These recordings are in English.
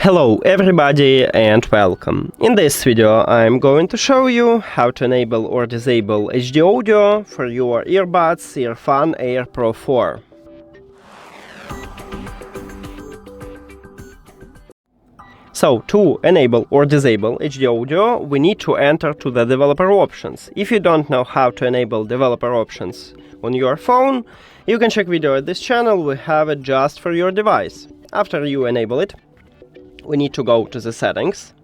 Hello everybody and welcome. In this video I'm going to show you how to enable or disable HD audio for your earbuds EARFUN Air Pro 4. So, to enable or disable HD audio, we need to enter to the developer options. If you don't know how to enable developer options on your phone, you can check video at this channel, we have it just for your device. After you enable it, we need to go to the settings,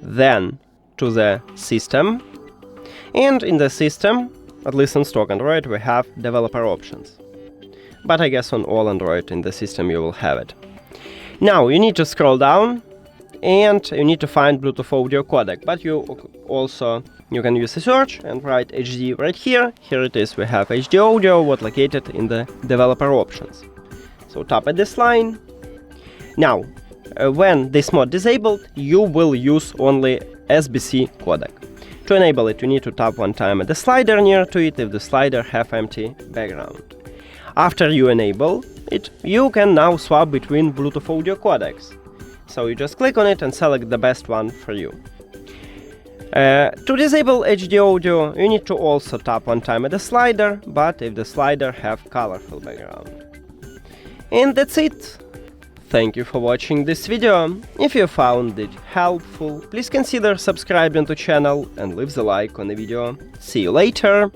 then to the system, and in the system, at least on stock Android, we have developer options. But I guess on all Android in the system you will have it. Now you need to scroll down and you need to find Bluetooth audio codec, but you can use a search and write HD right here. Here it is, we have HD audio, what located in the developer options. So tap at this line. Now, when this mode disabled, you will use only SBC codec. To enable it, you need to tap one time at the slider near to it if the slider have empty background. After you enable it, you can now swap between Bluetooth audio codecs. So you just click on it and select the best one for you. To disable HD audio, you need to also tap one time at the slider, but if the slider have colorful background. And that's it. Thank you for watching this video. If you found it helpful, please consider subscribing to the channel and leave the like on the video. See you later!